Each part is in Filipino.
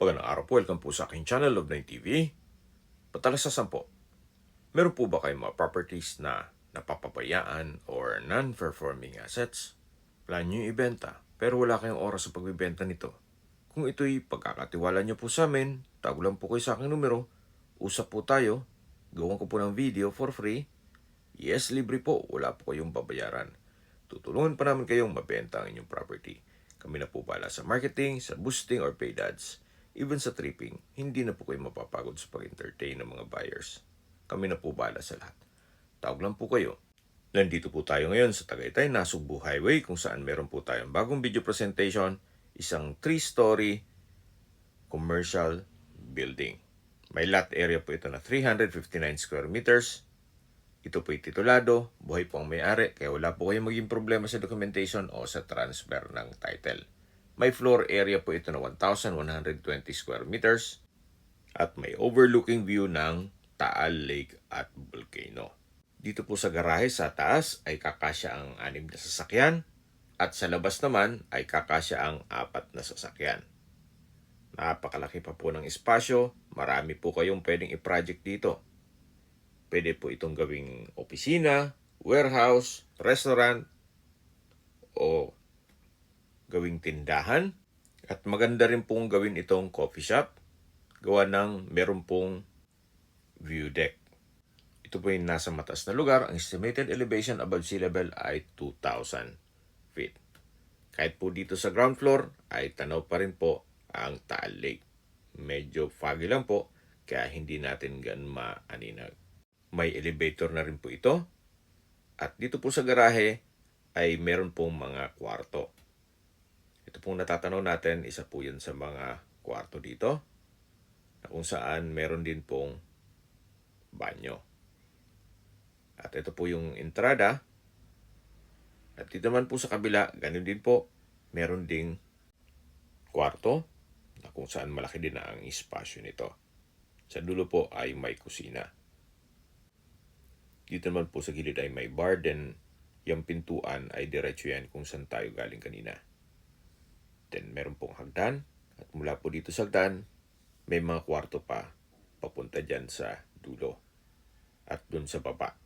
Magandang araw po, welcome po sa aking channel, Love9 TV. Patalasasan po, meron po ba kayong mga properties na napapabayaan or non-performing assets? Plan nyo yung ibenta, pero wala kayong oras sa pagbibenta nito. Kung ito'y pagkakatiwala nyo po sa amin, tago lang po kayo sa aking numero, usap po tayo, gawan ko po ng video for free. Yes, libre po, wala po kayong babayaran. Tutulungan pa namin kayong mabenta ang inyong property. Kami na po pala sa marketing, sa boosting or paid ads. Even sa tripping, hindi na po kayo mapapagod sa pag-entertain ng mga buyers. Kami na po bala sa lahat. Tawag lang po kayo. Nandito po tayo ngayon sa Tagaytay, Nasugbu Highway, kung saan meron po tayong bagong video presentation, isang 3-story commercial building. May lot area po ito na 359 square meters. Ito po'y titulado, buhay po ang may-ari, kaya wala po kayong maging problema sa documentation o sa transfer ng title. May floor area po ito na 1,120 square meters at may overlooking view ng Taal Lake at Volcano. Dito po sa garahe sa taas ay kakasya ang 6 na sasakyan at sa labas naman ay kakasya ang 4 na sasakyan. Napakalaki pa po ng espasyo, marami po kayong pwedeng i-project dito. Pwede po itong gawing opisina, warehouse, restaurant, o gawing tindahan. At maganda rin pong gawin itong coffee shop. Gawa ng meron pong view deck. Ito po yung nasa mataas na lugar. Ang estimated elevation above sea level ay 2,000 feet. Kahit po dito sa ground floor ay tanaw pa rin po ang Taal Lake. Medyo foggy lang po kaya hindi natin gan maaninag. May elevator na rin po ito. At dito po sa garahe ay meron pong mga kwarto. Ito pong natatanaw natin, isa po yan sa mga kwarto dito. Na kung saan meron din pong banyo. At ito po yung entrada. At dito naman po sa kabila, ganun din po. Meron ding kwarto na kung saan malaki din na ang espasyo nito. Sa dulo po ay may kusina. Dito naman po sa gilid ay may bar, then yung pintuan ay diretso yan kung saan tayo galing kanina. Then meron pong hagdan, at mula po dito sa hagdan, may mga kwarto pa papunta dyan sa dulo at dun sa baba.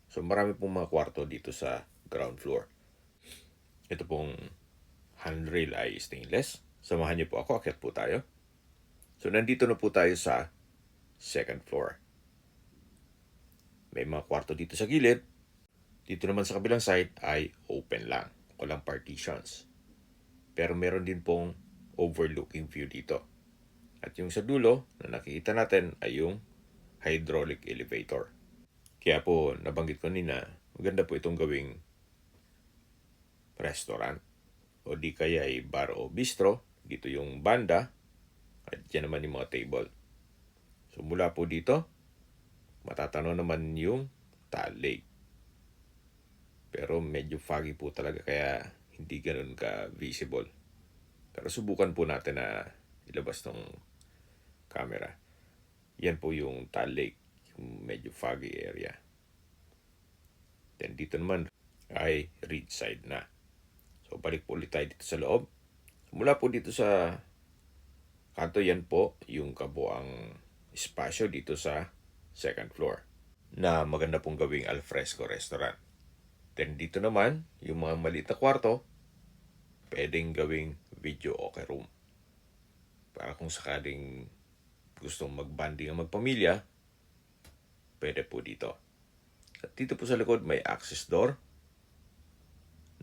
So marami pong mga kwarto dito sa ground floor. Ito pong handrail ay stainless. Samahan niyo po ako, akyat po tayo. So nandito na po tayo sa second floor. May mga kwarto dito sa gilid. Dito naman sa kabilang side ay open lang. Walang partitions. Pero meron din pong overlooking view dito. At yung sa dulo na nakikita natin ay yung hydraulic elevator. Kaya po nabanggit ko nina, maganda po itong gawing restaurant. O di kaya ay bar o bistro. Dito yung banda. At dyan naman yung mga table. So mula po dito, matatanaw naman yung Taal Lake. Pero medyo foggy po talaga kaya hindi ganun ka-visible. Pero subukan po natin na ilabas ng camera. Yan po yung Taal Lake, yung medyo foggy area. Then dito naman ay ridge side na. So balik po ulit tayo dito sa loob. Mula po dito sa kanto, yan po yung kabuang espasyo dito sa second floor na maganda pong gawing alfresco restaurant. Then dito naman, yung mga maliit na kwarto, pwedeng gawing video okay room. Para kung sakaling gustong mag-bonding ang magpamilya, pwede po dito. At dito po sa likod may access door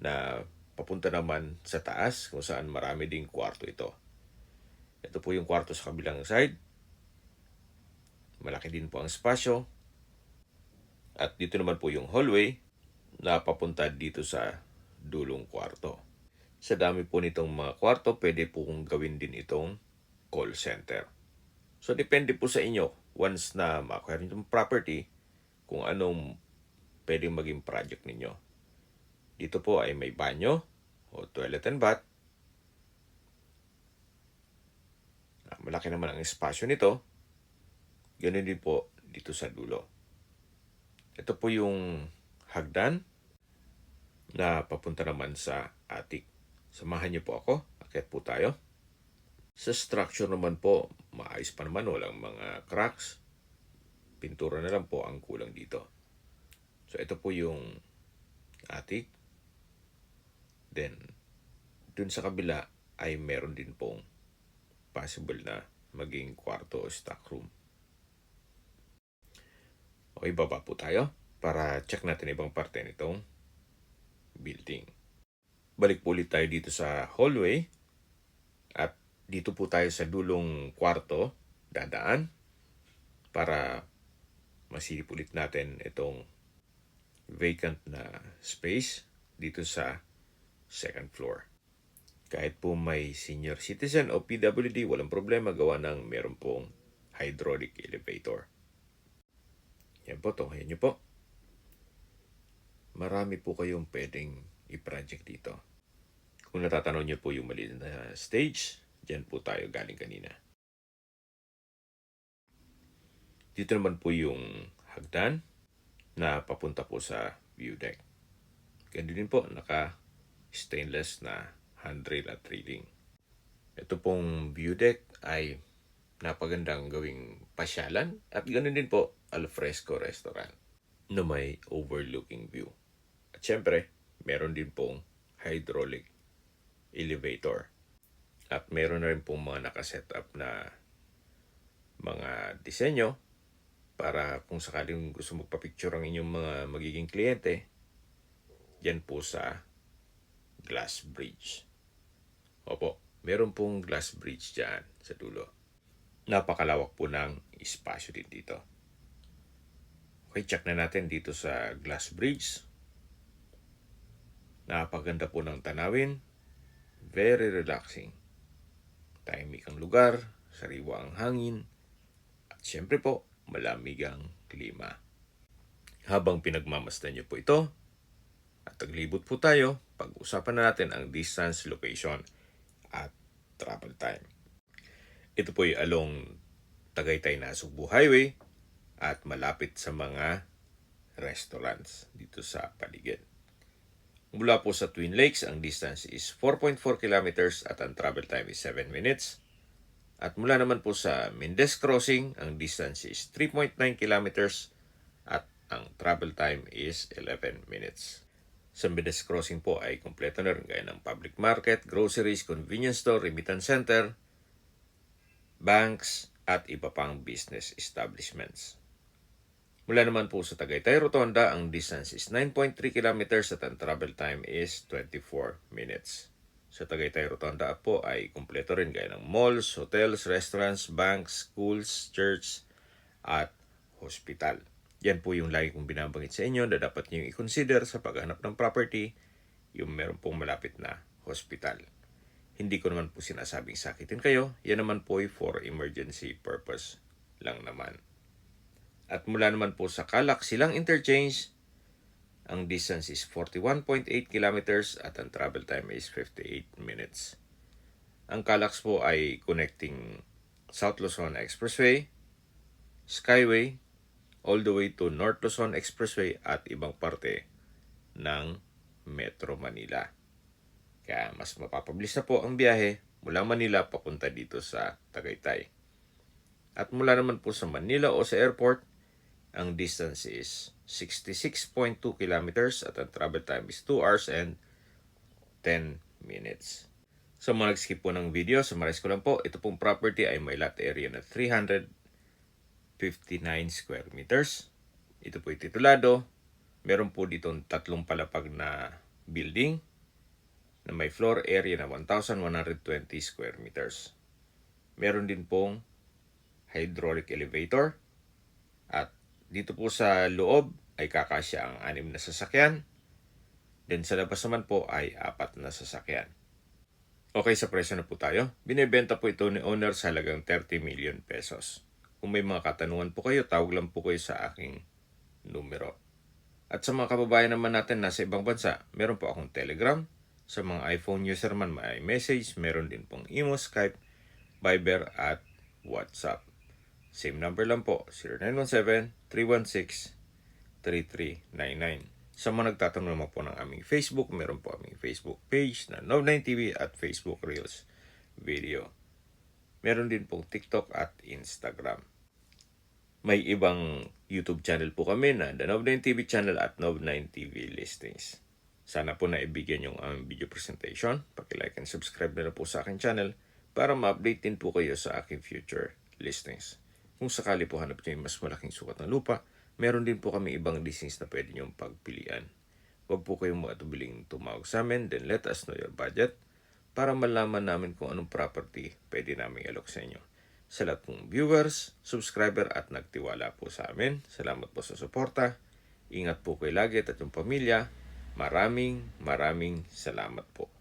na papunta naman sa taas kung saan marami ding kwarto ito. Ito po yung kwarto sa kabilang side. Malaki din po ang espasyo. At dito naman po yung hallway na papunta dito sa dulong kwarto. Sa dami po nitong mga kwarto, pwede po kong gawin din itong call center. So depende po sa inyo once na makuha rin itong property kung anong pwedeng maging project ninyo. Dito po ay may banyo o toilet and bath. Malaki naman ang espasyo nito. Ganun din po dito sa dulo. Ito po yung hagdan na papunta naman sa attic. Samahan niyo po ako. Akyat po tayo. Sa structure naman po, maayos pa naman, walang mga cracks. Pintura na lang po ang kulang dito. So ito po yung attic. Then, dun sa kabila ay meron din pong possible na maging kwarto o stock room. Okay, baba po tayo para check natin ibang parte nitong building. Balik po ulit tayo dito sa hallway at dito po tayo sa dulong kwarto dadaan para masilip ulit natin itong vacant na space dito sa second floor. Kahit po may senior citizen o PWD, walang problema gawa ng meron pong hydraulic elevator. Yan po, tunghayan nyo po. Marami po kayong pwedeng i-project dito. Kung natatanaw nyo po yung maliit na stage, dyan po tayo galing kanina. Dito naman po yung hagdan na papunta po sa view deck. Ganun din po, naka-stainless na handrail at railing. Ito pong view deck ay napagandang gawing pasyalan at ganun din po alfresco restaurant na may overlooking view. At syempre, meron din pong hydraulic elevator. At meron na rin pong mga nakasetup na mga disenyo para kung sakaling gusto magpa-picture ang inyong mga magiging kliyente, yan po sa glass bridge. Opo, meron pong glass bridge dyan sa dulo. Napakalawak po ng espasyo din dito. Okay, check na natin dito sa glass bridge. Napaganda po ng tanawin. Very relaxing. Tahimik ang lugar, sariwa ang hangin, at syempre po, malamig ang klima. Habang pinagmamasdan niyo po ito, at taglibot po tayo, pag-usapan na natin ang distance, location, at travel time. Ito po ay along Tagaytay-Nasugbu Highway at malapit sa mga restaurants dito sa paligid. Mula po sa Twin Lakes, ang distance is 4.4 kilometers at ang travel time is 7 minutes. At mula naman po sa Mendez Crossing, ang distance is 3.9 kilometers at ang travel time is 11 minutes. Sa Mendez Crossing po ay kompleto na rin gaya ng public market, groceries, convenience store, remittance center, banks, at iba pang business establishments. Mula naman po sa Tagaytay Rotonda, ang distance is 9.3 kilometers at ang travel time is 24 minutes. Sa Tagaytay Rotonda po ay kumpleto rin gaya ng malls, hotels, restaurants, banks, schools, church, at hospital. Yan po yung lagi kong binabanggit sa inyo na dapat nyo i-consider sa paghanap ng property, yung meron pong malapit na hospital. Hindi ko naman po sinasabing sakitin kayo, yan naman po ay for emergency purpose lang naman. At mula naman po sa Calac Silang Interchange, ang distance is 41.8 kilometers at ang travel time is 58 minutes. Ang Calac po ay connecting South Luzon Expressway, Skyway, all the way to North Luzon Expressway at ibang parte ng Metro Manila. Kaya mas mapapabilis na po ang biyahe mula Manila papunta dito sa Tagaytay. At mula naman po sa Manila o sa airport, ang distance is 66.2 kilometers at ang travel time is 2 hours and 10 minutes. Sa mga nag-skip po ng video, summarize ko lang po, ito pong property ay may lot area na 359 square meters. Ito po ay titulado. Meron po ditong 3 palapag na building na may floor area na 1,120 square meters. Meron din pong hydraulic elevator at dito po sa loob ay kakasya ang 6 na sasakyan. Then sa labas naman po ay 4 na sasakyan. Okay, sa presyo na po tayo. Binibenta po ito ni owner sa halagang 30 million pesos. Kung may mga katanungan po kayo, tawag lang po kayo sa aking numero. At sa mga kababayan naman natin nasa ibang bansa, meron po akong Telegram. Sa mga iPhone user man may message, meron din pong Imo, Skype, Viber at WhatsApp. Same number lang po, 0917-316-3399. Sa mga nagtatanong naman po ng aming Facebook, meron po aming Facebook page na Love9TV at Facebook Reels video. Meron din pong TikTok at Instagram. May ibang YouTube channel po kami na The Nov9 TV channel at Nov9 TV Listings. Sana po naibigyan yung aming video presentation. Paki-like and subscribe na po sa aking channel para ma-update din po kayo sa aking future listings. Kung sakali po hanap nyo yung mas malaking sukat ng lupa, meron din po kami ibang listings na pwede nyong pagpilian. Huwag po kayong matubiling tumawag sa amin, then let us know your budget para malaman namin kung anong property pwede namin alok sa inyo. Sa lahat pong viewers, subscriber at nagtiwala po sa amin, salamat po sa suporta. Ingat po kayo lagi at yung pamilya. Maraming salamat po.